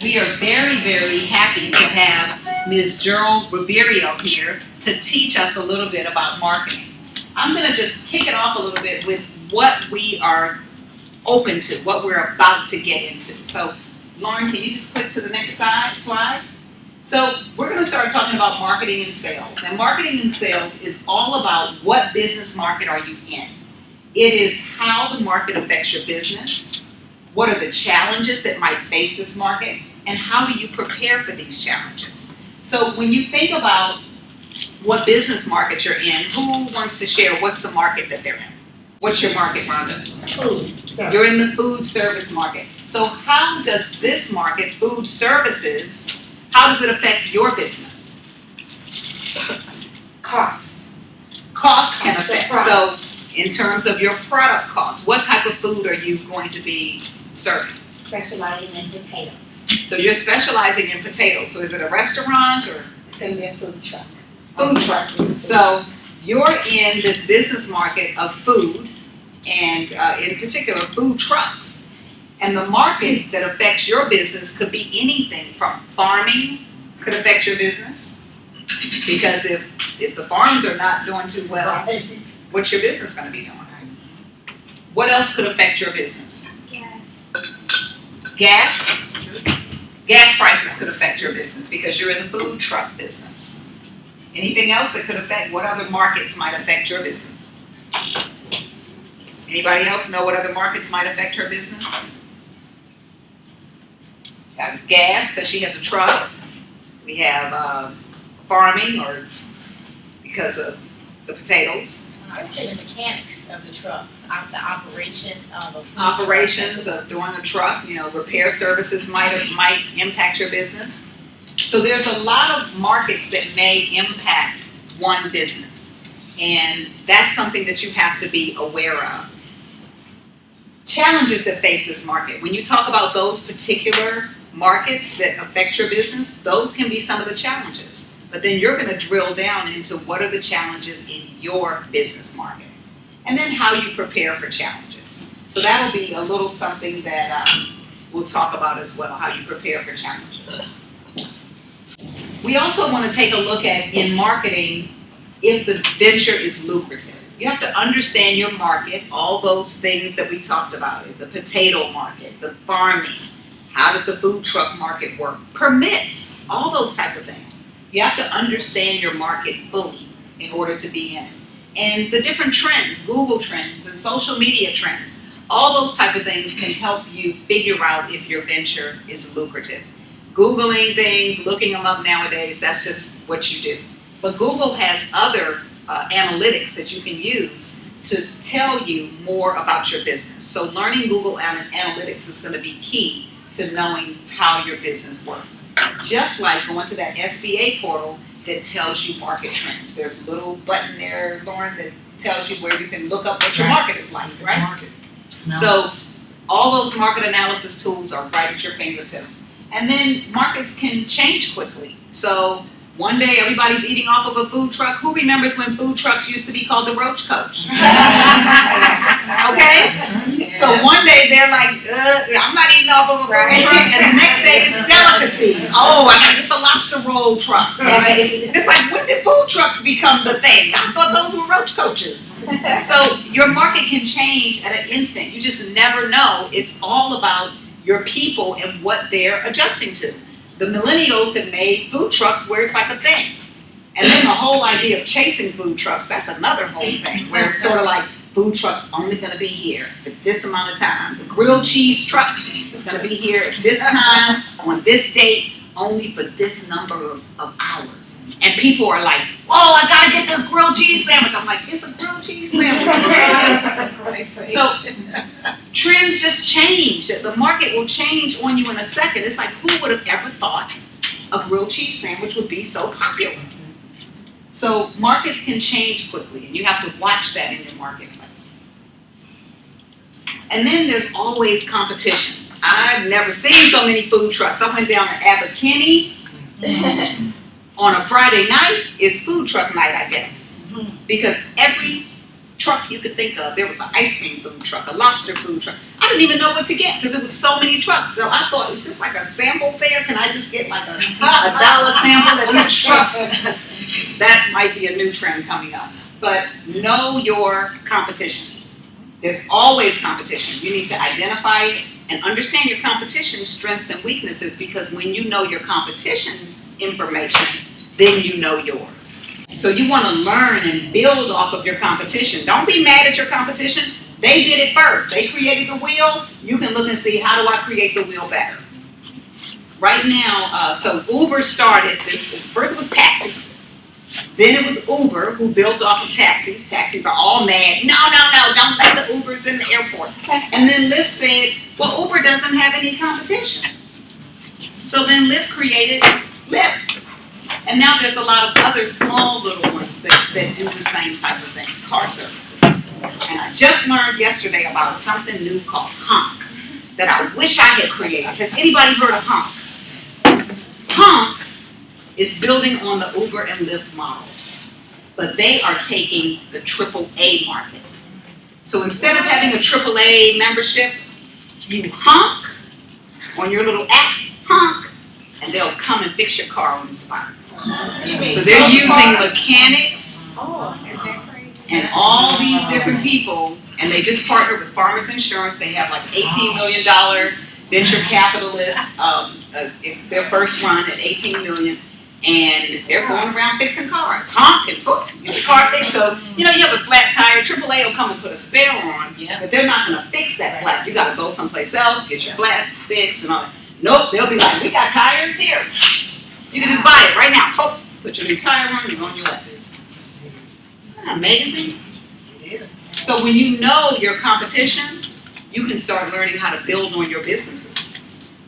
We are very, very happy to have Ms. Gerald Ribeiro here to teach us a little bit about marketing. I'm going to just kick it off a little bit with what we are open to, what we're about to get into. So, Lauren, can you just click to the next slide? So, we're going to start talking about marketing and sales. And marketing and sales is all about what business market are you in. It is how the market affects your business, what are the challenges that might face this market, and how do you prepare for these challenges? So when you think about what business market you're in, who wants to share what's the market that they're in? What's your market, Rhonda? Food service. You're in the food service market. So how does this market, food services, how does it affect your business? Cost. Cost can affect. Product. So in terms of your product cost, what type of food are you going to be serving? Specializing in potatoes. So you're specializing in potatoes. So is it a restaurant or? It's going to be a food truck. Food truck. So you're in this business market of food and in particular food trucks. And the market that affects your business could be anything from farming could affect your business. Because if the farms are not doing too well, what's your business going to be doing? What else could affect your business? Gas? Gas prices could affect your business because you're in the food truck business. Anything else that could affect, what other markets might affect your business? Anybody else know what other markets might affect her business? We have gas because she has a truck. We have farming or because of the potatoes. I would say the mechanics of the truck, the operation of a food Operations truck. of doing a truck, repair services might impact your business. So there's a lot of markets that may impact one business. And that's something that you have to be aware of. Challenges that face this market. When you talk about those particular markets that affect your business, those can be some of the challenges. But then you're going to drill down into what are the challenges in your business market. And then how you prepare for challenges. So that'll be a little something that we'll talk about as well, how you prepare for challenges. We also want to take a look at, in marketing, if the venture is lucrative. You have to understand your market, all those things that we talked about, the potato market, the farming, how does the food truck market work, permits, all those type of things. You have to understand your market fully in order to be in it. And the different trends, Google trends and social media trends, all those type of things can help you figure out if your venture is lucrative. Googling things, looking them up nowadays, that's just what you do. But Google has other analytics that you can use to tell you more about your business. So learning Google Analytics is going to be key to knowing how your business works. Just like going to that SBA portal that tells you market trends. There's a little button there, Lauren, that tells you where you can look up what your market is like, right? Market So analysis. all those market analysis tools are right at your fingertips. And then markets can change quickly. So one day everybody's eating off of a food truck. Who remembers when food trucks used to be called the Roach Coach? Okay? So one day they're like, I'm not eating off of a food truck. And the next day it's delicacy. Oh, I gotta get the lobster roll truck. Right? And it's like, when did food trucks become the thing? I thought those were Roach Coaches. So your market can change at an instant. You just never know. It's all about your people and what they're adjusting to. The millennials have made food trucks where it's like a thing. And then the whole idea of chasing food trucks, that's another whole thing, where it's sort of like food trucks only going to be here at this amount of time. The grilled cheese truck is going to be here at this time, on this date, only for this number of hours. And people are like, whoa, I got to get this grilled cheese sandwich. I'm like, it's a grilled cheese sandwich. So trends just change. The market will change on you in a second. It's like, who would have ever thought a grilled cheese sandwich would be so popular? So markets can change quickly, and you have to watch that in your marketplace. And then there's always competition. I've never seen so many food trucks. I went down to Abbott Kinney on a Friday night. It's food truck night, I guess. Because every truck you could think of. There was an ice cream food truck, a lobster food truck. I didn't even know what to get because it was so many trucks. So I thought, is this like a sample fair? Can I just get like a dollar sample at each truck? That might be a new trend coming up. But know your competition. There's always competition. You need to identify it and understand your competition's strengths and weaknesses, because when you know your competition's information, then you know yours. So you want to learn and build off of your competition. Don't be mad at your competition. They did it first. They created the wheel. You can look and see, how do I create the wheel better? Right now, so Uber started this. First it was taxis. Then it was Uber, who built off of taxis. Taxis are all mad. No, don't let the Ubers in the airport. And then Lyft said, well, Uber doesn't have any competition. So then Lyft created Lyft. And now there's a lot of other small little ones that do the same type of thing, car services. And I just learned yesterday about something new called Honk that I wish I had created. Has anybody heard of Honk? Honk is building on the Uber and Lyft model, but they are taking the AAA market. So instead of having a AAA membership, you honk on your little app, honk, and they'll come and fix your car on the spot. So they're using mechanics and all these different people, and they just partnered with Farmers Insurance. They have like $18 million venture capitalists, their first run at $18 million. And they're going around fixing cars, honk and book, get the car fixed. So, you have a flat tire, AAA will come and put a spare on, but they're not going to fix that flat. You got to go someplace else, get your flat fixed and all that. Nope, they'll be like, we got tires here. You can just buy it right now. Oh, put your new tire on, you're on your way. Isn't that amazing? It is. So when you know your competition, you can start learning how to build on your businesses.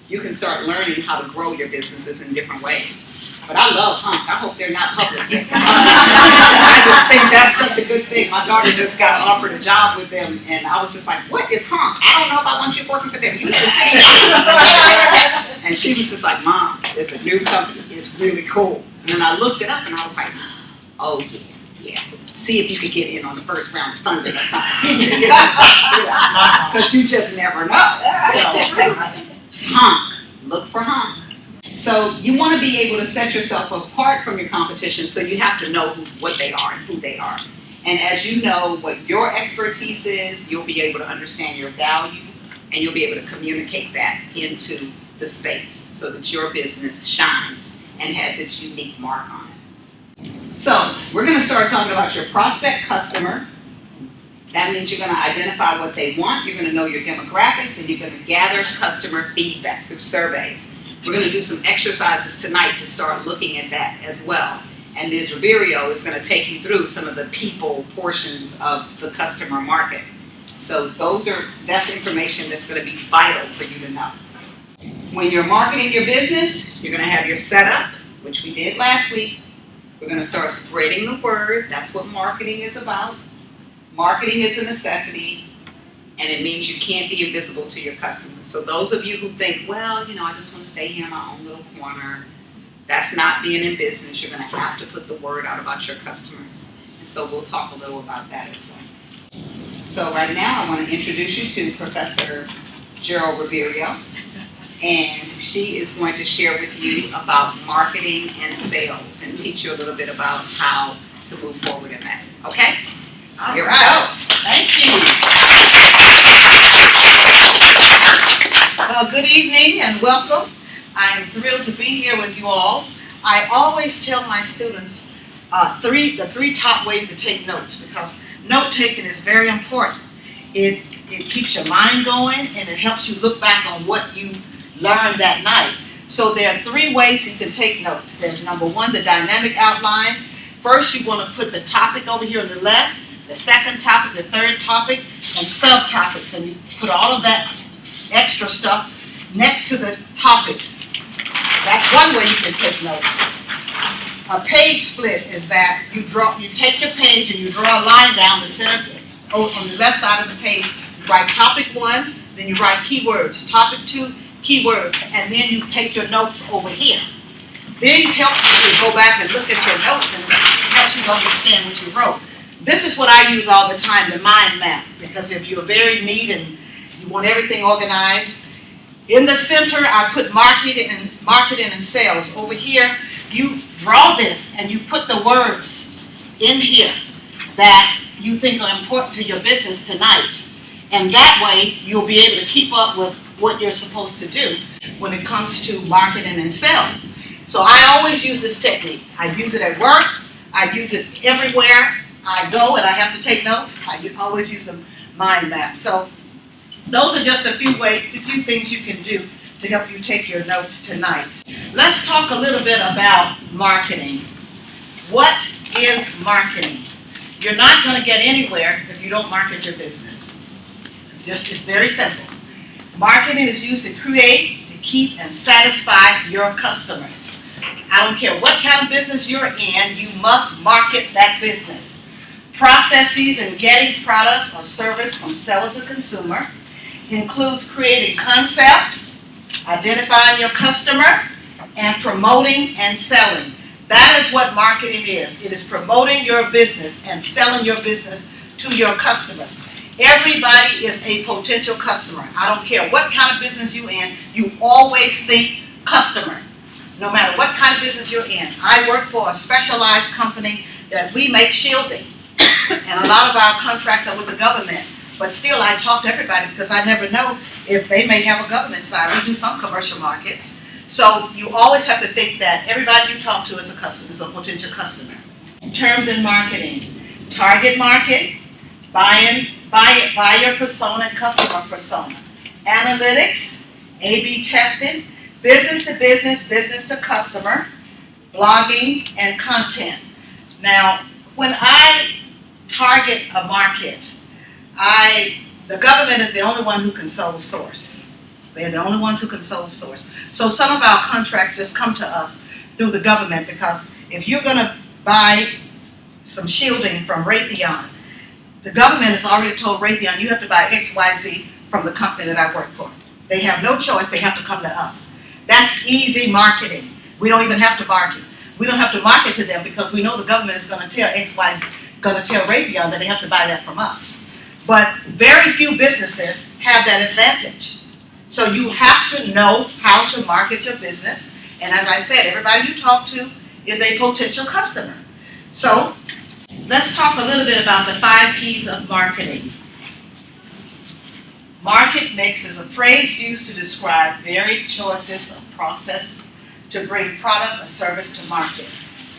You can start learning how to grow your businesses in different ways. But I love Honk. I hope they're not public yet. I just think that's such a good thing. My daughter just got offered a job with them, and I was just like, what is Honk? I don't know if I want you working for them. You better say that. And she was just like, Mom, it's a new company. It's really cool. And then I looked it up, and I was like, oh, yeah. See if you could get in on the first round of funding or something. See if you can get some stuff. Because you just never know. So, Honk. Look for Honk. So you want to be able to set yourself apart from your competition, so you have to know what they are and who they are. And as you know what your expertise is, you'll be able to understand your value, and you'll be able to communicate that into the space so that your business shines and has its unique mark on it. So we're going to start talking about your prospect customer. That means you're going to identify what they want, you're going to know your demographics, and you're going to gather customer feedback through surveys. We're going to do some exercises tonight to start looking at that as well. And Ms. Ribeiro is going to take you through some of the people portions of the customer market. So that's information that's going to be vital for you to know. When you're marketing your business, you're going to have your setup, which we did last week. We're going to start spreading the word. That's what marketing is about. Marketing is a necessity. And it means you can't be invisible to your customers. So those of you who think, well, I just want to stay here in my own little corner, that's not being in business. You're going to have to put the word out about your customers. And so we'll talk a little about that as well. So right now I want to introduce you to Professor Gerald Ribeiro. And she is going to share with you about marketing and sales and teach you a little bit about how to move forward in that. Okay? Here we go. Thank you. Good evening and welcome. I am thrilled to be here with you all. I always tell my students the three top ways to take notes, because note taking is very important. It keeps your mind going, and it helps you look back on what you learned that night. So there are 3 ways you can take notes. There's number 1, the dynamic outline. First, you want to put the topic over here on the left, the second topic, the third topic, and subtopics. And you put all of that extra stuff next to the topics. That's one way you can take notes. A page split is that you take your page and you draw a line down the center, on the left side of the page. You write topic 1, then you write keywords. Topic 2, keywords, and then you take your notes over here. These help you to go back and look at your notes, and it helps you to understand what you wrote. This is what I use all the time, the mind map, because if you're very neat and you want everything organized, in the center I put marketing and sales. Over here, you draw this and you put the words in here that you think are important to your business tonight. And that way, you'll be able to keep up with what you're supposed to do when it comes to marketing and sales. So I always use this technique. I use it at work. I use it everywhere I go and I have to take notes. I always use the mind map. So those are just a few things you can do to help you take your notes tonight. Let's talk a little bit about marketing. What is marketing? You're not going to get anywhere if you don't market your business. It's very simple. Marketing is used to create, to keep, and satisfy your customers. I don't care what kind of business you're in, you must market that business. Processes in getting product or service from seller to consumer includes creating concept, identifying your customer, and promoting and selling. That is what marketing is. It is promoting your business and selling your business to your customers. Everybody is a potential customer. I don't care what kind of business you're in, you always think customer. No matter what kind of business you're in. I work for a specialized company that we make shielding. And a lot of our contracts are with the government. But still, I talk to everybody because I never know if they may have a government side. We do some commercial markets. So you always have to think that everybody you talk to is a customer, is a potential customer. Terms in marketing: target market, buyer persona, and customer persona. Analytics, A/B testing, business to business, business to customer, blogging, and content. Now, when I target a market, the government is the only one who can sole source. They're the only ones who can sole source. So some of our contracts just come to us through the government, because if you're going to buy some shielding from Raytheon, the government has already told Raytheon you have to buy XYZ from the company that I work for. They have no choice, they have to come to us. That's easy marketing. We don't even have to market. We don't have to market to them because we know the government is going to tell XYZ, going to tell Raytheon that they have to buy that from us. But very few businesses have that advantage. So you have to know how to market your business. And as I said, everybody you talk to is a potential customer. So let's talk a little bit about the 5 P's of marketing. Market mix is a phrase used to describe varied choices of process to bring product or service to market.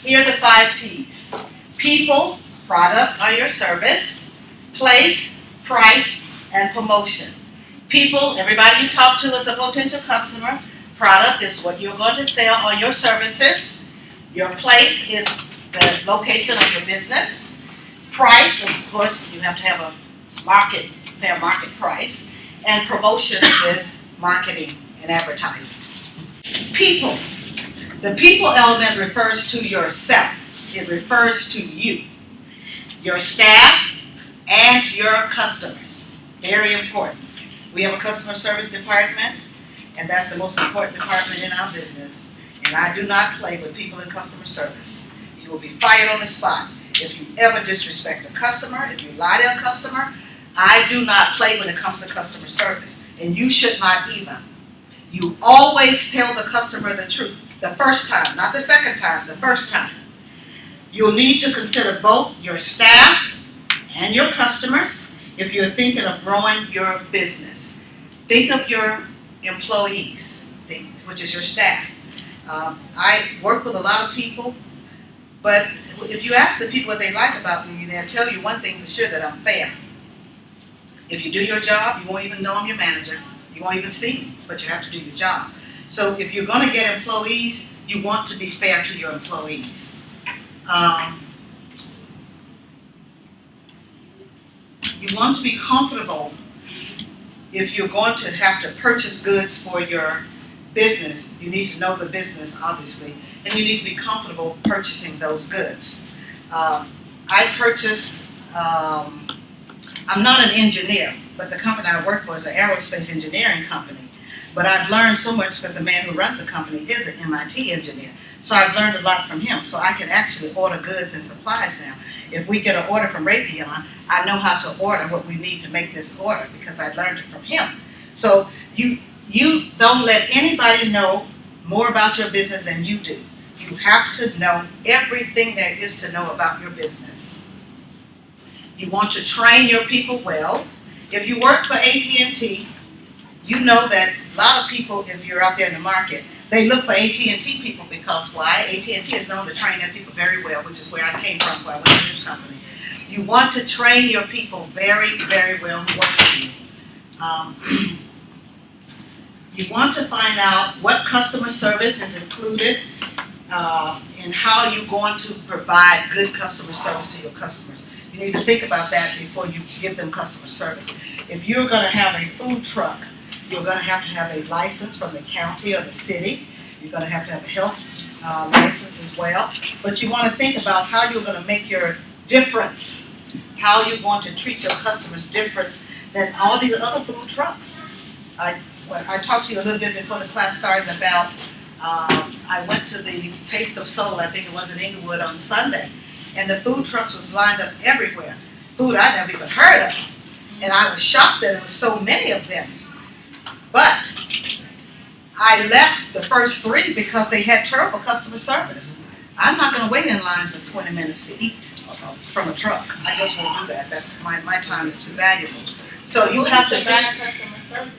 Here are the 5 P's. People, product or your service. Place, price, and promotion. People, everybody you talk to is a potential customer. Product is what you're going to sell or your services. Your place is the location of your business. Price, of course, you have to have a fair market price. And promotion is marketing and advertising. People. The people element refers to yourself. It refers to you, your staff, and your customers. Very important. We have a customer service department, and that's the most important department in our business. And I do not play with people in customer service. You will be fired on the spot if you ever disrespect a customer, if you lie to a customer. I do not play when it comes to customer service, and you should not either. You always tell the customer the truth, the first time, not the second time, the first time. You'll need to consider both your staff and your customers if you're thinking of growing your business. Think of your employees, which is your staff. I work with a lot of people, but if you ask the people what they like about me, they'll tell you one thing for sure, that I'm fair. If you do your job, you won't even know I'm your manager. You won't even see me, but you have to do your job. So if you're going to get employees, you want to be fair to your employees. You want to be comfortable if you're going to have to purchase goods for your business. You need to know the business, obviously, and you need to be comfortable purchasing those goods. I purchased, I'm not an engineer, but the company I work for is an aerospace engineering company. But I've learned so much because the man who runs the company is an MIT engineer. So I've learned a lot from him. So I can actually order goods and supplies now. If we get an order from Raytheon, I know how to order what we need to make this order because I learned it from him. So you don't let anybody know more about your business than you do. You have to know everything there is to know about your business. You want to train your people well. If you work for AT&T, you know that a lot of people, if you're out there in the market, they look for AT&T people because why? AT&T is known to train their people very well, which is where I came from when I went to this company. You want to train your people very, very well who work for you. You want to find out what customer service is included and how you're going to provide good customer service to your customers. You need to think about that before you give them customer service. If you're going to have a food truck, you're going to have a license from the county or the city. You're going to have a health license as well. But you want to think about how you're going to make your difference, how you're going to treat your customers different than all these other food trucks. I talked to you a little bit before the class started about, I went to the Taste of Soul, I think it was in Inglewood on Sunday, and the food trucks was lined up everywhere. Food I never even heard of. And I was shocked that there was so many of them. But I left the first 3 because they had terrible customer service. I'm not going to wait in line for 20 minutes to eat from a truck. I just won't do that. That's my time is too valuable. So you have to Better customer service.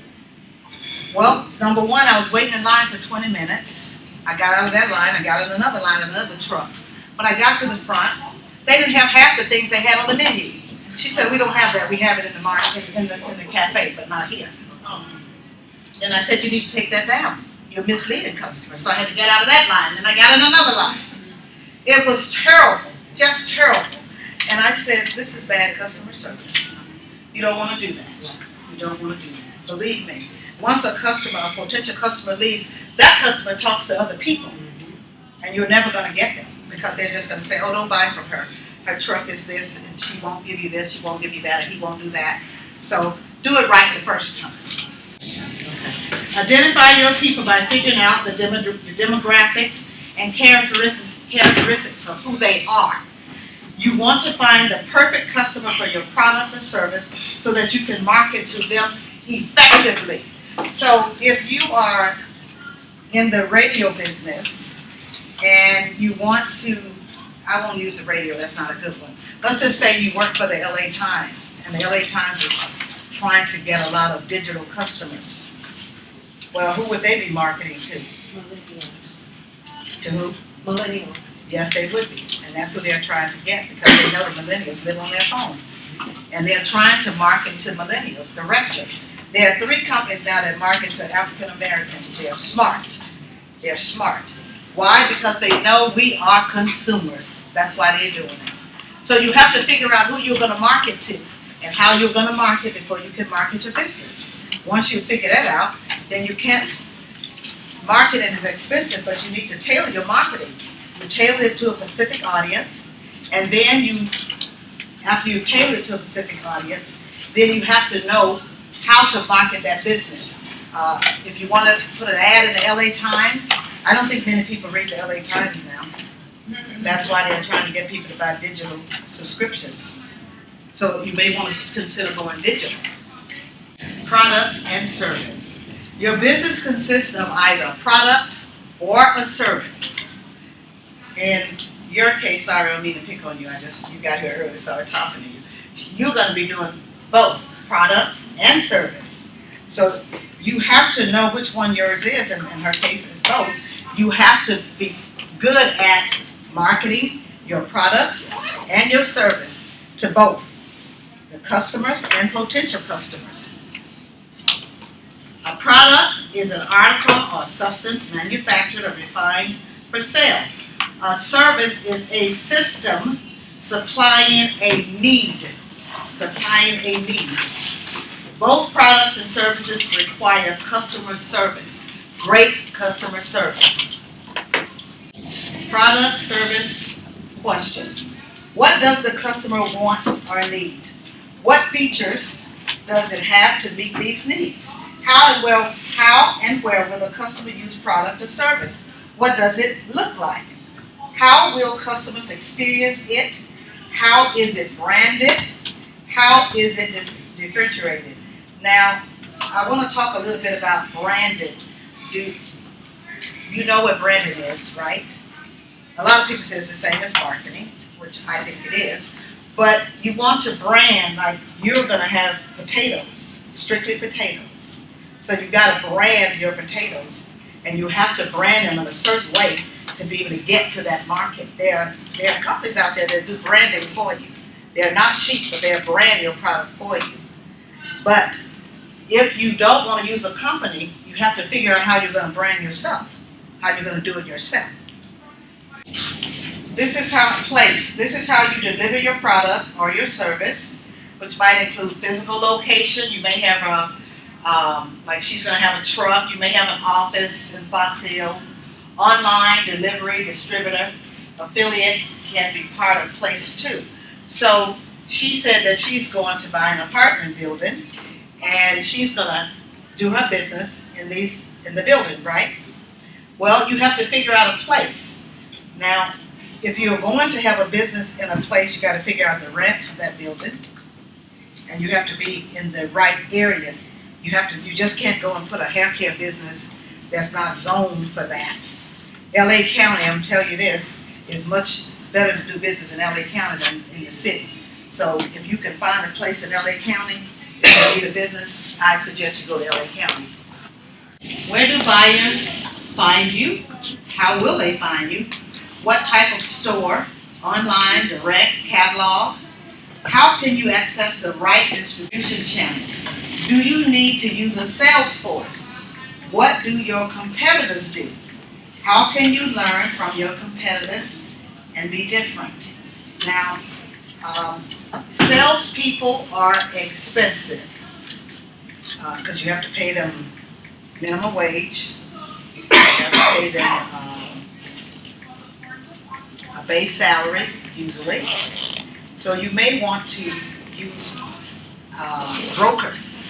Well, number one, I was waiting in line for 20 minutes. I got out of that line, I got in another line, another truck. When I got to the front, they didn't have half the things they had on the menu. She said, we don't have that, we have it in the market, in the cafe, but not here. Then I said, you need to take that down. You're misleading customers. So I had to get out of that line, then I got in another line. It was terrible, just terrible. And I said, this is bad customer service. You don't want to do that. You don't want to do that. Believe me. Once a customer, a potential customer leaves, that customer talks to other people. And you're never going to get them because they're just going to say, oh, don't buy from her. Her truck is this, and she won't give you this, she won't give you that, and he won't do that. So do it right the first time. Okay. Identify your people by figuring out the demographics and characteristics of who they are. You want to find the perfect customer for your product or service so that you can market to them effectively. So if you are in the radio business and you want to, I won't use the radio, that's not a good one. Let's just say you work for the LA Times and the LA Times is trying to get a lot of digital customers. Well, who would they be marketing to? Millennials. To who? Millennials. Yes, they would be. And that's who they're trying to get because they know the millennials live on their phone. And they're trying to market to millennials directly. There are 3 companies now that market to African Americans. They're smart. They're smart. Why? Because they know we are consumers. That's why they're doing it. So you have to figure out who you're going to market to and how you're going to market before you can market your business. Once you figure that out, then you can't. Marketing is expensive, but you need to tailor your marketing. You tailor it to a specific audience, and then after you tailor it to a specific audience, then you have to know how to market that business. If you want to put an ad in the LA Times, I don't think many people read the LA Times now. That's why they're trying to get people to buy digital subscriptions. So you may want to consider going digital. Product and service. Your business consists of either a product or a service. In your case, sorry, I don't mean to pick on you. You got here early, so I was talking to you. You're going to be doing both products and service. So you have to know which one yours is, and in her case, it's both. You have to be good at marketing your products and your service to both the customers and potential customers. A product is an article or substance manufactured or refined for sale. A service is a system supplying a need. Both products and services require customer service. Great customer service. Product, service, questions. What does the customer want or need? What features does it have to meet these needs? How and where will the customer use product or service? What does it look like? How will customers experience it? How is it branded? How is it differentiated? Now, I want to talk a little bit about branded. You know what branding is, right? A lot of people say it's the same as marketing, which I think it is. But you want to brand like you're going to have potatoes, strictly potatoes. So you've got to brand your potatoes, and you have to brand them in a certain way to be able to get to that market. There are companies out there that do branding for you. They're not cheap, but they'll brand your product for you. But if you don't want to use a company, you have to figure out how you're going to brand yourself, how you're going to do it yourself. This is how you deliver your product or your service, which might include physical location. You may have like she's going to have a truck. You may have an office in Fox Hills. Online delivery, distributor, affiliates can be part of place too. So she said that she's going to buy an apartment building, and she's going to do her business in the building, right? Well, you have to figure out a place. Now, if you're going to have a business in a place, you got to figure out the rent of that building, and you have to be in the right area. You just can't go and put a hair care business that's not zoned for that. LA County, I'm telling you this, is much better to do business in LA County than in the city. So if you can find a place in LA County if you need a business, I suggest you go to LA County. Where do buyers find you? How will they find you? What type of store? Online, direct, catalog? How can you access the right distribution channel? Do you need to use a sales force? What do your competitors do? How can you learn from your competitors and be different? Now, salespeople are expensive because you have to pay them minimum wage. You have to pay them a base salary, usually. So you may want to use brokers.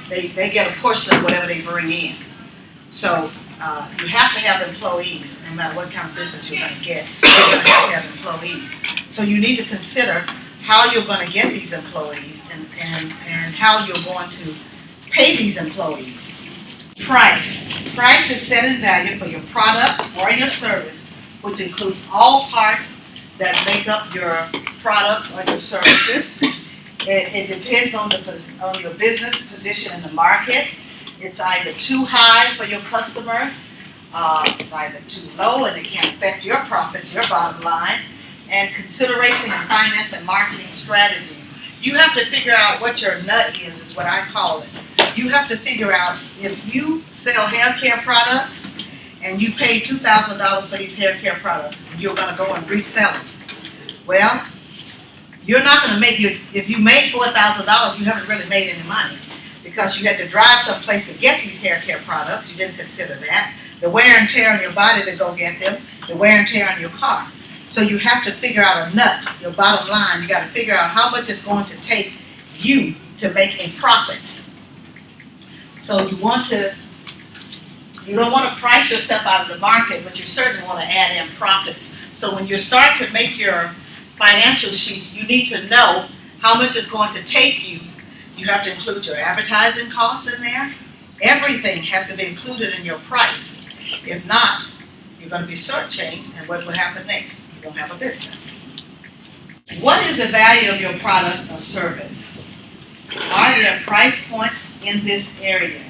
They get a portion of whatever they bring in. So you have to have employees, no matter what kind of business you're going to get. You're going to have employees. So you need to consider how you're going to get these employees and how you're going to pay these employees. Price. Price is set in value for your product or your service, which includes all parts that make up your products or your services. It depends on your business position in the market. It's either too high for your customers, it's either too low, and it can affect your profits, your bottom line, and consideration in finance and marketing strategies. You have to figure out what your nut is what I call it. You have to figure out if you sell hair care products and you pay $2,000 for these hair care products, and you're going to go and resell them. Well, you're not going to make if you made $4,000, you haven't really made any money because you had to drive someplace to get these hair care products. You didn't consider that. The wear and tear on your body to go get them, the wear and tear on your car. So you have to figure out a nut, your bottom line. You got to figure out how much it's going to take you to make a profit. So you don't want to price yourself out of the market, but you certainly want to add in profits. So when you start to make your financial sheets, you need to know how much it's going to take you. You have to include your advertising costs in there. Everything has to be included in your price. If not, you're going to be shortchanged, and what will happen next? You won't have a business. What is the value of your product or service? Are there price points in this area?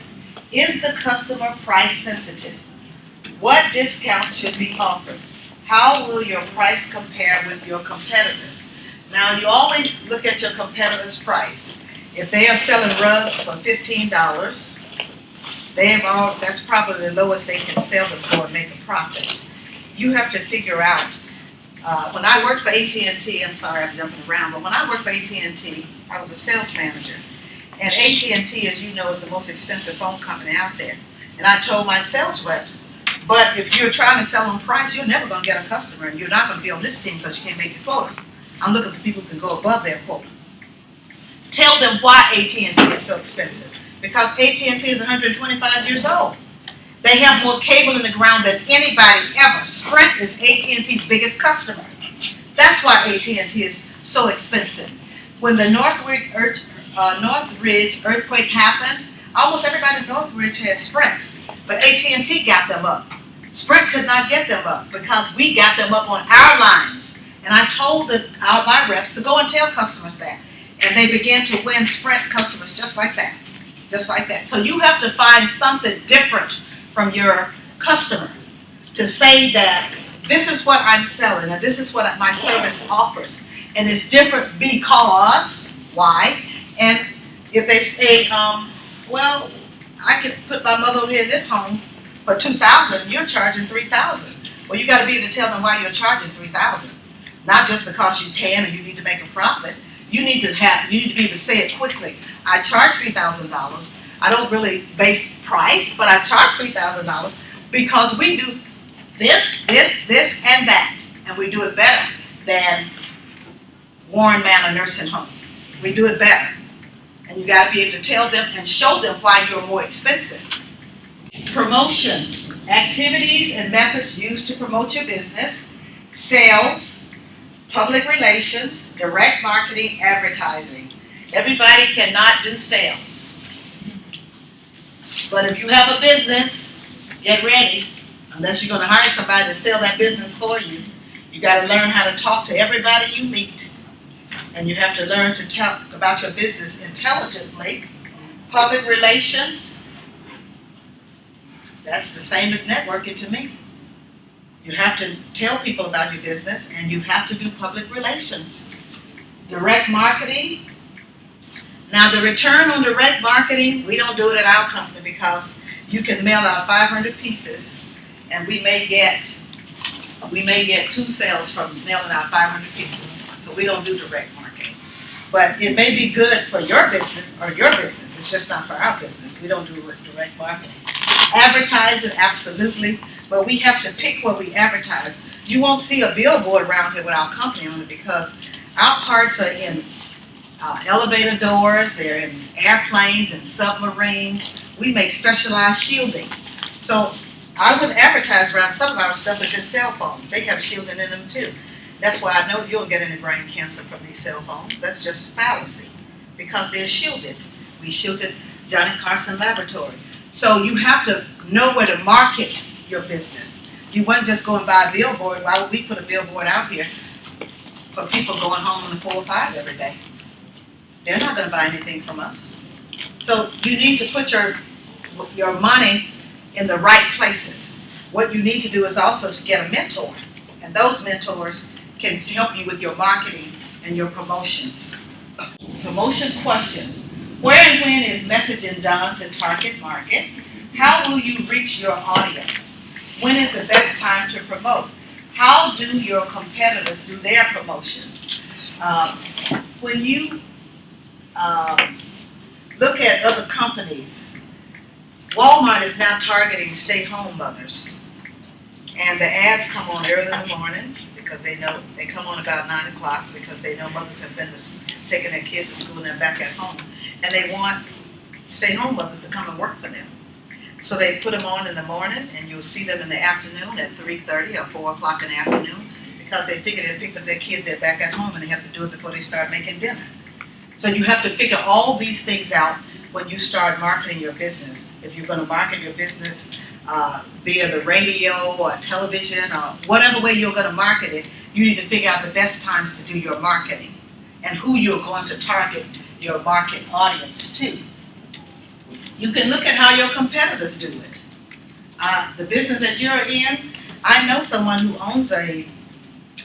Is the customer price sensitive? What discounts should be offered? How will your price compare with your competitors? Now, you always look at your competitor's price. If they are selling rugs for $15, that's probably the lowest they can sell them for and make a profit. You have to figure out, when I worked for AT&T, I'm sorry I'm jumping around, but when I worked for AT&T, I was a sales manager. And AT&T, as you know, is the most expensive phone company out there. And I told my sales reps, but if you're trying to sell on price, you're never going to get a customer, and you're not going to be on this team because you can't make your quota. I'm looking for people who can go above their quota. Tell them why AT&T is so expensive. because AT&T is 125 years old. They have more cable in the ground than anybody ever. Sprint is AT&T's biggest customer. That's why AT&T is so expensive. When the Northridge earthquake happened, almost everybody in Northridge had Sprint, but AT&T got them up. Sprint could not get them up because we got them up on our lines. And I told my reps to go and tell customers that. And they began to win Sprint customers just like that. Just like that. So you have to find something different from your customer to say that this is what I'm selling and this is what my service offers. And it's different because, why? And if they say, well, I can put my mother over here in this home for $2,000 and you're charging $3,000. Well, you got to be able to tell them why you're charging $3,000. Not just because you can or you need to make a profit. You need to be able to say it quickly. I charge $3,000. I don't really base price, but I charge $3,000 because we do this, and that. And we do it better than Warren Manor Nursing Home. We do it better. And you got to be able to tell them and show them why you're more expensive. Promotion. Activities and methods used to promote your business. Sales, public relations, direct marketing, advertising. Everybody cannot do sales. But if you have a business, get ready. Unless you're going to hire somebody to sell that business for you, you got to learn how to talk to everybody you meet. And you have to learn to talk about your business intelligently. Public relations, that's the same as networking to me. You have to tell people about your business and you have to do public relations. Direct marketing. Now the return on direct marketing, we don't do it at our company because you can mail out 500 pieces and we may get 2 sales from mailing out 500 pieces. So we don't do direct marketing. But it may be good for your business or your business. It's just not for our business. We don't do direct marketing. Advertising, absolutely. But we have to pick where we advertise. You won't see a billboard around here with our company on it because our parts are in elevator doors, they're in airplanes and submarines. We make specialized shielding. So I would advertise around some of our stuff is in cell phones. They have shielding in them too. That's why I know you don't get any brain cancer from these cell phones. That's just fallacy because they're shielded. We shielded Johnny Carson Laboratory. So you have to know where to market your business. You wouldn't just go and buy a billboard. Why would we put a billboard out here for people going home on the 405 every day? They're not going to buy anything from us. So you need to put your money in the right places. What you need to do is also to get a mentor. And those mentors can help you with your marketing and your promotions. Promotion questions. Where and when is messaging done to target market? How will you reach your audience? When is the best time to promote? How do your competitors do their promotion? When you look at other companies, Walmart is now targeting stay-home mothers. And the ads come on early in the morning because they know they come on about 9 o'clock because they know mothers have been taking their kids to school and they're back at home. And they want stay-home mothers to come and work for them. So they put them on in the morning and you'll see them in the afternoon at 3:30 or 4 o'clock in the afternoon because they figure they'll pick up their kids, they're back at home and they have to do it before they start making dinner. So you have to figure all these things out when you start marketing your business. If you're going to market your business via the radio or television or whatever way you're going to market it, you need to figure out the best times to do your marketing and who you're going to target your market audience to. You can look at how your competitors do it. The business that you're in, I know someone who owns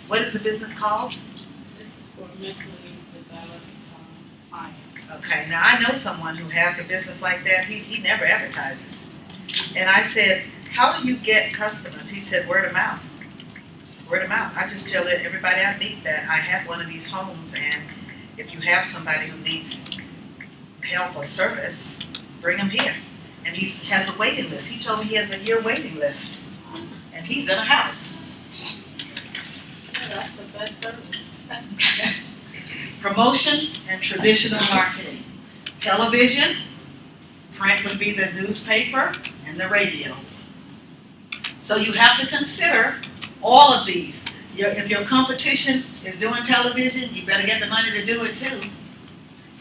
what is the business called? This is for mentally developed clients. Okay, now I know someone who has a business like that. He never advertises. And I said, how do you get customers? He said, word of mouth. Word of mouth. I just tell everybody I meet that I have one of these homes, and if you have somebody who needs help or service, bring them here. And he has a waiting list. He told me he has a year waiting list. And he's in a house. Yeah, that's the best service. Promotion and traditional marketing. Television, Print would be the newspaper and the radio. So you have to consider all of these. If your competition is doing television, you better get the money to do it too.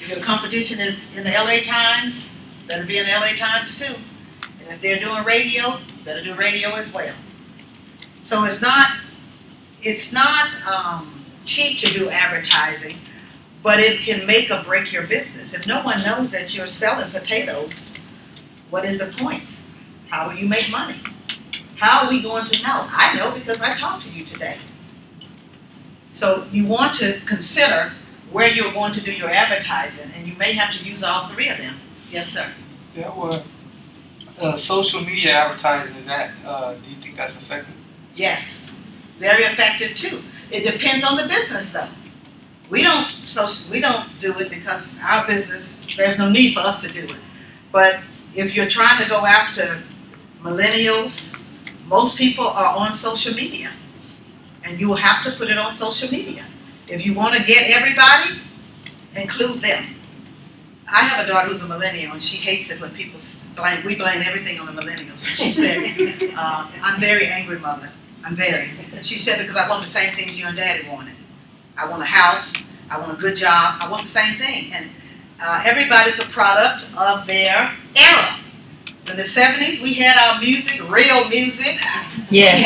If your competition is in the LA Times, better be in the LA Times too. And if they're doing radio, better do radio as well. So it's not cheap to do advertising, but it can make or break your business. If no one knows that you're selling potatoes, what is the point? How will you make money? How are we going to know? I know because I talked to you today. So you want to consider where you're going to do your advertising, and you may have to use all three of them. Yes, sir. Yeah, well, social media advertising, is that, do you think that's effective? Yes, very effective too. It depends on the business though. We don't do it because our business, there's no need for us to do it. But if you're trying to go after millennials, most people are on social media. And you will have to put it on social media. If you want to get everybody, include them. I have a daughter who's a millennial, and she hates it when people we blame everything on the millennials. And she said, I'm very angry, mother. I'm very. She said, because I want the same things you and daddy wanted. I want a house, I want a good job, I want the same thing. And everybody's a product of their era. In the 70s, we had our music, real music. Yes.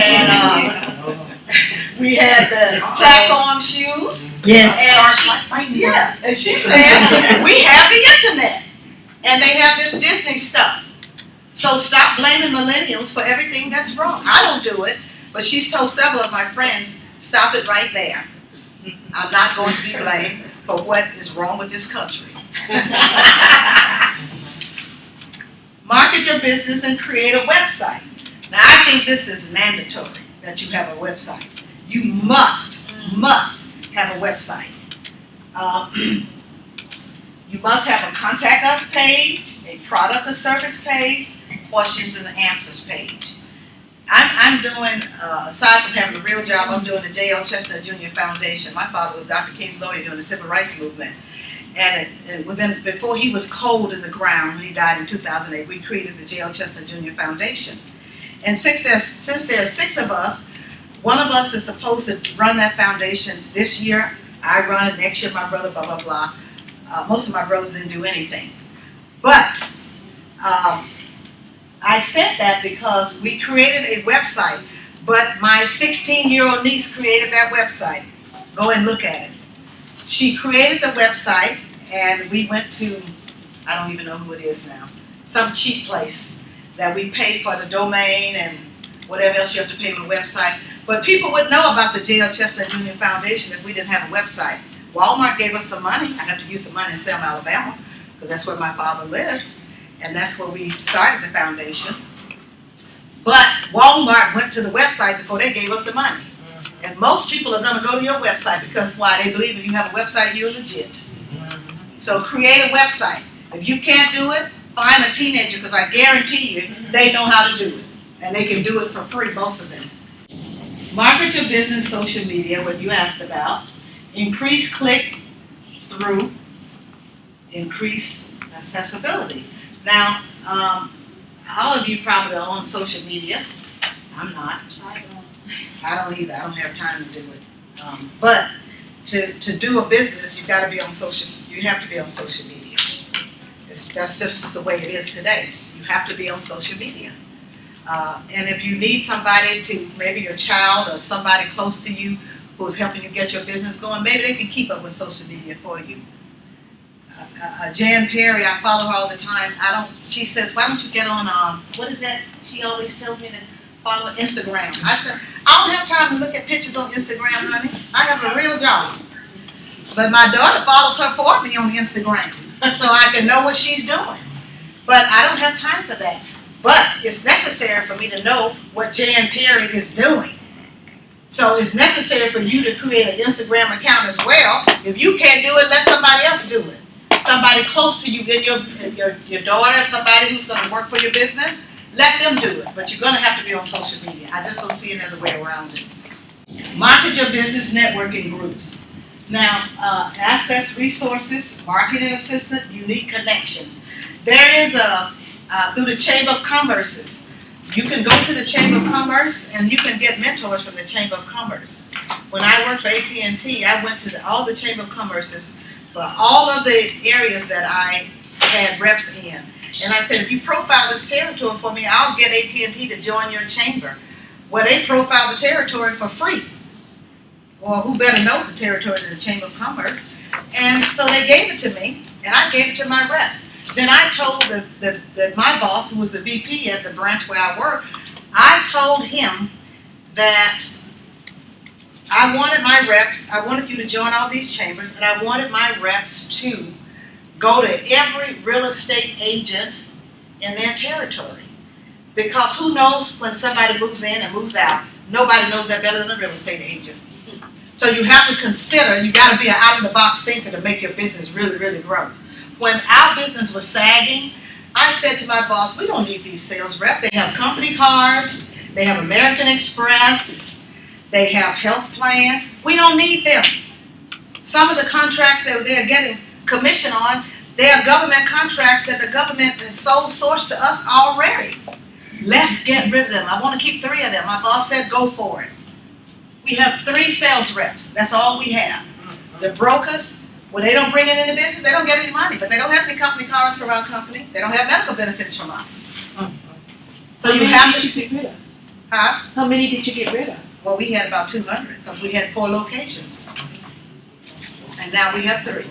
We had the platform shoes. Yes. And she said, we have the internet. And they have this Disney stuff. So stop blaming millennials for everything that's wrong. I don't do it, but she's told several of my friends, stop it right there. I'm not going to be blamed for what is wrong with this country. Market your business and create a website. Now I think this is mandatory that you have a website. You must have a website. You must have a contact us page, a product or service page, questions and answers page. I'm doing, aside from having a real job, I'm doing the J.L. Chestnut Jr. Foundation. My father was Dr. King's lawyer during the civil rights movement. And before he was cold in the ground, he died in 2008, we created the J.L. Chestnut Jr. Foundation. And since there are 6 of us, one of us is supposed to run that foundation this year. I run it next year, my brother, blah, blah, blah. Most of my brothers didn't do anything. But I said that because we created a website, but my 16-year-old niece created that website. Go and look at it. She created the website, and we went to, I don't even know who it is now, some cheap place that we paid for the domain and whatever else you have to pay for the website. But people would know about the J.L. Chestnut Jr. Foundation if we didn't have a website. Walmart gave us some money. I have to use the money in Selma, Alabama, because that's where my father lived, and that's where we started the foundation. But Walmart went to the website before they gave us the money. And most people are going to go to your website because why? They believe if you have a website, you're legit. So create a website. If you can't do it, find a teenager, because I guarantee you they know how to do it. And they can do it for free, most of them. Market your business social media, what you asked about. Increase click-through. Increase accessibility. Now, all of you probably are on social media. I'm not. I don't either. I don't have time to do it. But to do a business, you got to be on social. You have to be on social media. That's just the way it is today. You have to be on social media. And if you need somebody to, maybe your child or somebody close to you who's helping you get your business going, maybe they can keep up with social media for you. Jan Perry, I follow her all the time. She says, why don't you get on, what is that? She always tells me to follow Instagram. I said, I don't have time to look at pictures on Instagram, honey. I have a real job. But my daughter follows her for me on Instagram, so I can know what she's doing. But I don't have time for that. But it's necessary for me to know what Jan Perry is doing. So it's necessary for you to create an Instagram account as well. If you can't do it, let somebody else do it. Somebody close to you, your daughter, somebody who's going to work for your business, let them do it. But you're going to have to be on social media. I just don't see another way around it. Market your business networking groups. Now, access resources, marketing assistant, unique connections. There is a through the Chamber of Commerce's. You can go to the Chamber of Commerce and you can get mentors from the Chamber of Commerce. When I worked for AT&T, I went to all the Chamber of Commerce's for all of the areas that I had reps in. And I said, if you profile this territory for me, I'll get AT&T to join your chamber. Well, they profile the territory for free. Well, who better knows the territory than the Chamber of Commerce? And so they gave it to me, and I gave it to my reps. Then I told my boss, who was the VP at the branch where I worked, I told him that I wanted my reps, I wanted you to join all these chambers, and I wanted my reps to go to every real estate agent in their territory. Because who knows when somebody moves in and moves out? Nobody knows that better than a real estate agent. So you have to consider, you gotta be an out-of-the-box thinker to make your business really, really grow. When our business was sagging, I said to my boss, we don't need these sales reps. They have company cars, they have American Express, they have health plan. We don't need them. Some of the contracts that they're getting commission on, they are government contracts that the government has sole sourced to us already. Let's get rid of them. I want to keep 3 of them. My boss said, go for it. We have 3 sales reps. That's all we have. The brokers, when they don't bring it into business, they don't get any money, but they don't have any company cars from our company. They don't have medical benefits from us. So you have to. How many did you get rid of? Huh? How many did you get rid of? Well, we had about 200 because we had 4 locations. And now we have 3.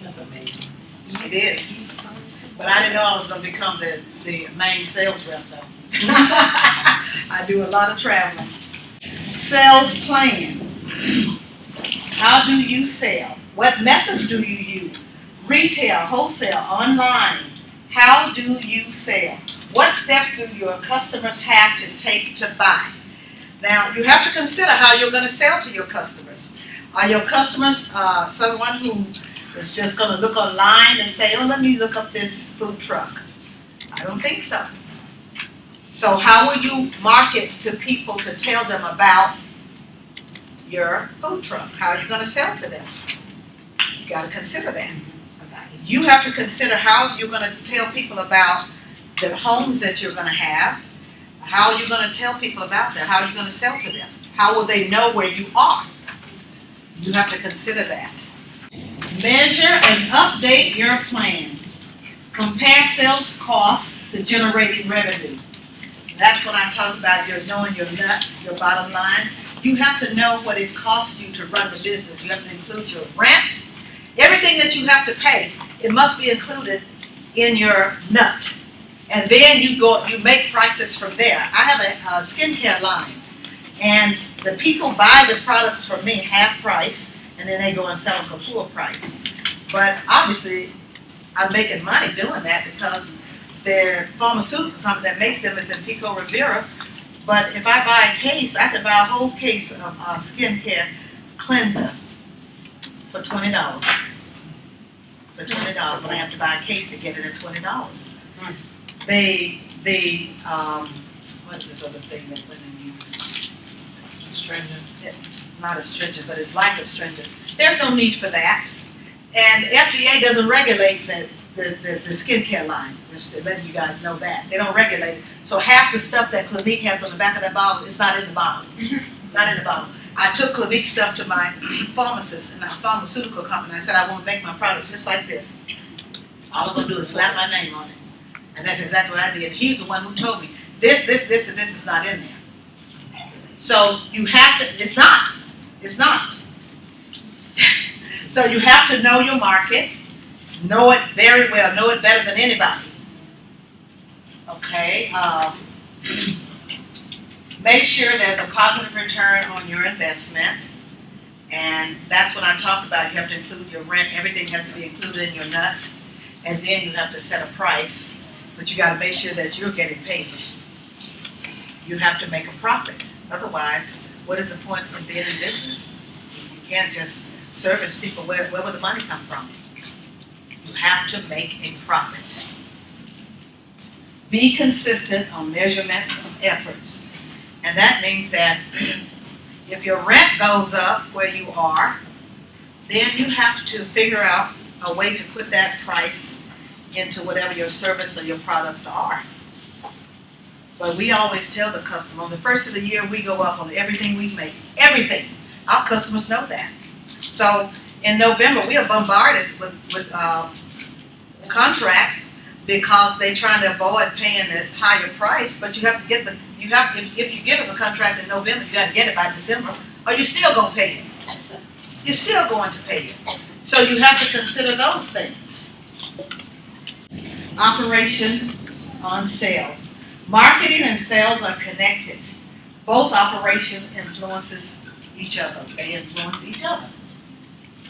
That's amazing. It is. But I didn't know I was going to become the main sales rep, though. I do a lot of traveling. Sales plan. How do you sell? What methods do you use? Retail, wholesale, online. How do you sell? What steps do your customers have to take to buy? Now, you have to consider how you're going to sell to your customers. Are your customers someone who is just going to look online and say, oh, let me look up this food truck? I don't think so. So how will you market to people to tell them about your food truck? How are you going to sell to them? You got to consider that. You have to consider how you're going to tell people about the homes that you're going to have. How are you going to tell people about that? How are you going to sell to them? How will they know where you are? You have to consider that. Measure and update your plan. Compare sales costs to generating revenue. That's when I talk about your knowing your nut, your bottom line. You have to know what it costs you to run the business. You have to include your rent. Everything that you have to pay, it must be included in your nut. And then you make prices from there. I have a skincare line, and the people buy the products from me half price, and then they go and sell them for full price. But obviously, I'm making money doing that because the pharmaceutical company that makes them is in Pico Rivera. But if I buy a case, I can buy a whole case of skincare cleanser for $20. For $20, but I have to buy a case to get it at $20. What's this other thing that women use? Astringent. Not astringent, but it's like astringent. There's no need for that. And FDA doesn't regulate the skincare line, just to let you guys know that. They don't regulate it. So half the stuff that Clinique has on the back of that bottle is not in the bottle. Not in the bottle. I took Clinique stuff to my pharmacist in a pharmaceutical company. I said, I want to make my products just like this. All I'm going to do is slap my name on it. And that's exactly what I did. He was the one who told me, this, and this is not in there. So you have to, it's not. So you have to know your market, know it very well, know it better than anybody. Okay, make sure there's a positive return on your investment. And that's what I talked about. You have to include your rent. Everything has to be included in your nut. And then you have to set a price. But you got to make sure that you're getting paid. You have to make a profit. Otherwise, what is the point of being in business? You can't just service people. Where will the money come from? You have to make a profit. Be consistent on measurements of efforts. And that means that if your rent goes up where you are, then you have to figure out a way to put that price into whatever your service or your products are. But we always tell the customer, on the first of the year, we go up on everything we make, everything. Our customers know that. So in November, we are bombarded with contracts because they're trying to avoid paying the higher price, but you have to get if you give us a contract in November, you gotta get it by December, or you're still gonna pay it. You're still going to pay it. So you have to consider those things. Operations on sales. Marketing and sales are connected. Both operation influences each other. They influence each other.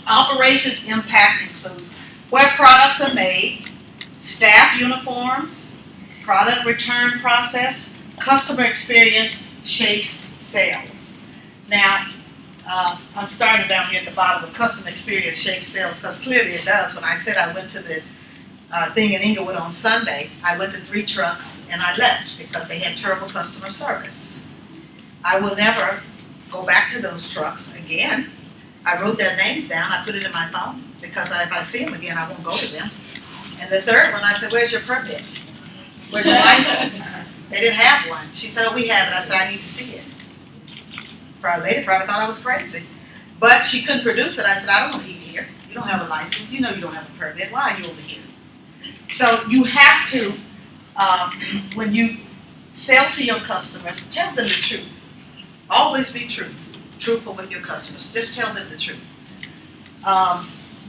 Operations impact includes where products are made, staff uniforms, product return process, customer experience shapes sales. Now, I'm starting down here at the bottom with customer experience shapes sales because clearly it does. When I said I went to the thing in Inglewood on Sunday, I went to 3 trucks and I left because they had terrible customer service. I will never go back to those trucks again. I wrote their names down, I put it in my phone because if I see them again, I won't go to them. And the third one, I said, where's your permit? Where's your license? They didn't have one. She said, oh, we have it. I said, I need to see it. Lady probably thought I was crazy. But she couldn't produce it. I said, I don't want to eat here. You don't have a license. You know you don't have a permit. Why are you over here? So you have to, when you sell to your customers, tell them the truth. Always be truthful with your customers. Just tell them the truth.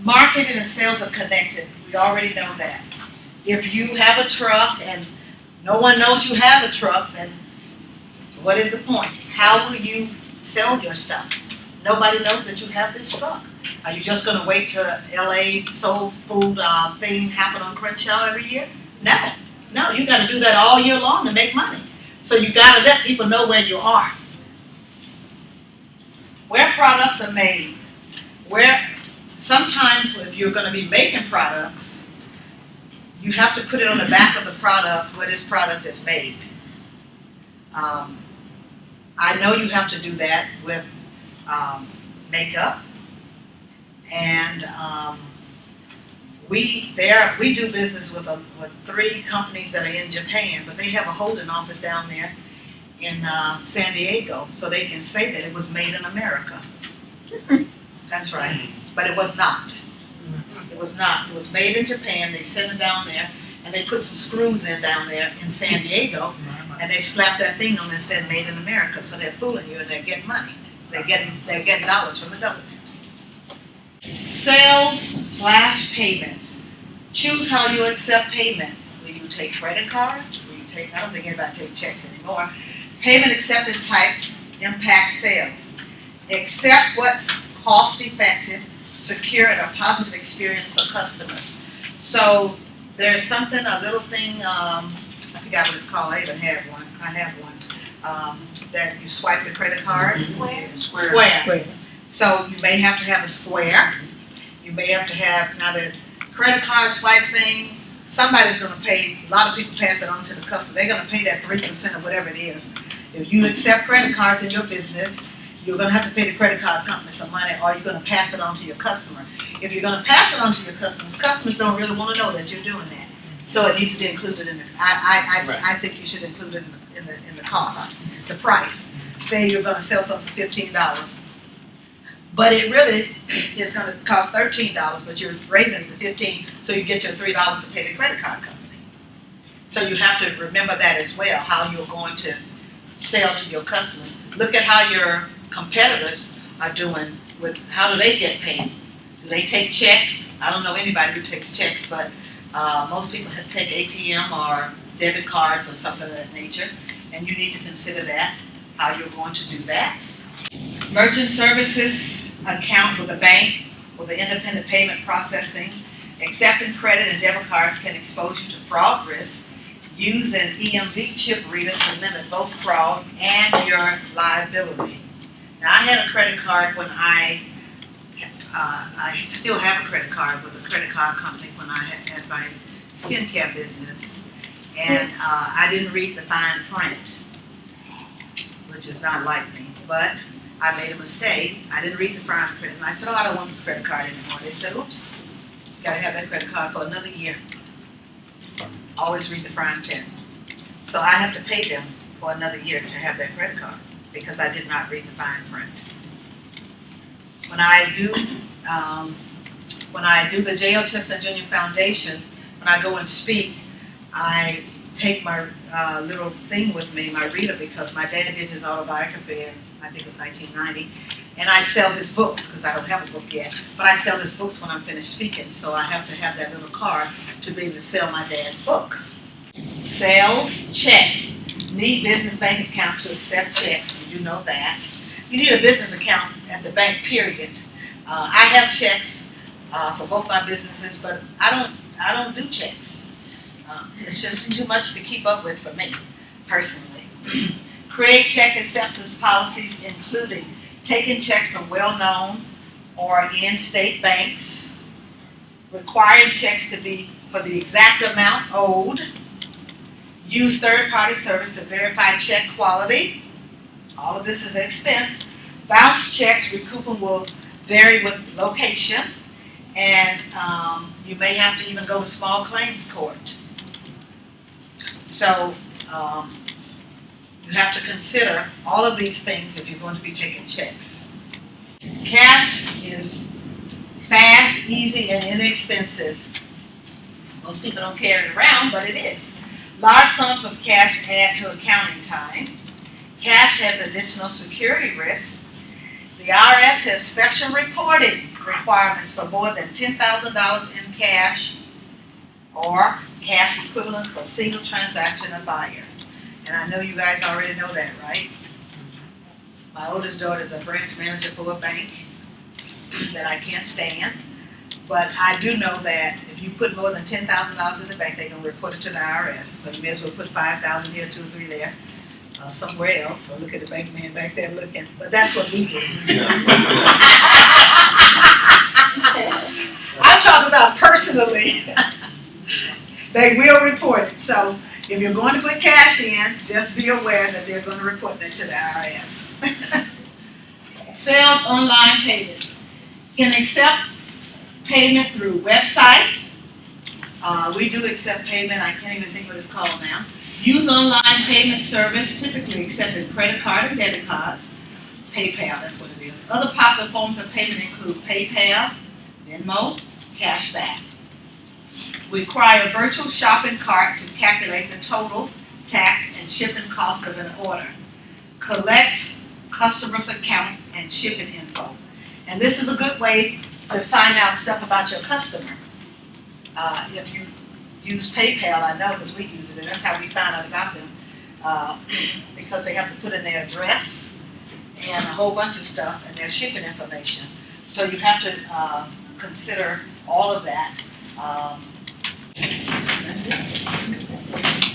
Marketing and sales are connected. We already know that. If you have a truck and no one knows you have a truck, then what is the point? How will you sell your stuff? Nobody knows that you have this truck. Are you just going to wait till LA soul food thing happen on Crenshaw every year? No, you got to do that all year long to make money. So you got to let people know where you are. Where products are made, where sometimes if you're going to be making products, you have to put it on the back of the product where this product is made. I know you have to do that with makeup, and we do business with 3 companies that are in Japan, but they have a holding office down there in San Diego, so they can say that it was made in America. That's right, but it was not. It was not. It was made in Japan. They sent it down there, and they put some screws in down there in San Diego, and they slapped that thing on and said "Made in America." So they're fooling you, and they're getting money. They're getting dollars from the government. Sales/payments. Choose how you accept payments. Will you take credit cards? Will you take? I don't think anybody takes checks anymore. Payment acceptance types impact sales. Accept what's cost effective, secure, and a positive experience for customers. So there's a little thing, I forgot what it's called, I even have one, that you swipe the credit card. Square. So you may have to have a square, you may have to have, now the credit card swipe thing, somebody's gonna pay, a lot of people pass it on to the customer, they're gonna pay that 3% or whatever it is. If you accept credit cards in your business, you're going to have to pay the credit card company some money, or you're going to pass it on to your customer. If you're going to pass it on to your customers don't really want to know that you're doing that. So it needs to be included in it. I think you should include it in the cost, the price. Say you're going to sell something for $15, but it really is going to cost $13, but you're raising it to $15, so you get your $3 to pay the credit card company. So you have to remember that as well, how you're going to sell to your customers. Look at how your competitors are doing with, how do they get paid? Do they take checks? I don't know anybody who takes checks, but most people take ATM or debit cards or something of that nature, and you need to consider that, how you're going to do that. Merchant services account with a bank with the independent payment processing. Accepting credit and debit cards can expose you to fraud risk. Use an EMV chip reader to limit both fraud and your liability. Now, I had a credit card when I still have a credit card with a credit card company when I had my skincare business, and I didn't read the fine print, which is not like me, but I made a mistake. I didn't read the fine print, and I said, oh, I don't want this credit card anymore. They said, oops, you gotta have that credit card for another year. always read the fine print. So I have to pay them for another year to have that credit card because I did not read the fine print. When I do the J.L. Chestnut Jr. Foundation, when I go and speak, I take my little thing with me, my reader, because my dad did his autobiography in, I think it was 1990, and I sell his books, because I don't have a book yet, but I sell his books when I'm finished speaking, so I have to have that little card to be able to sell my dad's book. Sales, checks. Need business bank account to accept checks, you do know that. You need a business account at the bank, period. I have checks for both my businesses, but I don't do checks. It's just too much to keep up with for me, personally. Create check acceptance policies, including taking checks from well-known or in-state banks, requiring checks to be for the exact amount owed, use third-party service to verify check quality. All of this is an expense. Bounce checks, recouping will vary with location, and you may have to even go to small claims court. So you have to consider all of these things if you're going to be taking checks. Cash is fast, easy, and inexpensive. Most people don't carry it around, but it is. Large sums of cash add to accounting time. Cash has additional security risks. The IRS has special reporting requirements for more than $10,000 in cash or cash equivalent for a single transaction of buyer. And I know you guys already know that, right? My oldest daughter is a branch manager for a bank that I can't stand. But I do know that if you put more than $10,000 in the bank, they're going to report it to the IRS. So you may as well put $5,000 here, 2 or 3 there, somewhere else. So look at the bank man back there looking. But that's what we do. I'm talking about personally. They will report it. So if you're going to put cash in, just be aware that they're going to report that to the IRS. Sales online payments. Can accept payment through website. We do accept payment. I can't even think what it's called now. Use online payment service, typically accepting credit card and debit cards. PayPal, that's what it is. Other popular forms of payment include PayPal, Venmo, Cashback. Require a virtual shopping cart to calculate the total tax and shipping costs of an order. Collects customer's account and shipping info. And this is a good way to find out stuff about your customer. If you use PayPal, I know because we use it, and that's how we found out about them. Because they have to put in their address and a whole bunch of stuff and their shipping information. So you have to consider all of that. That's it.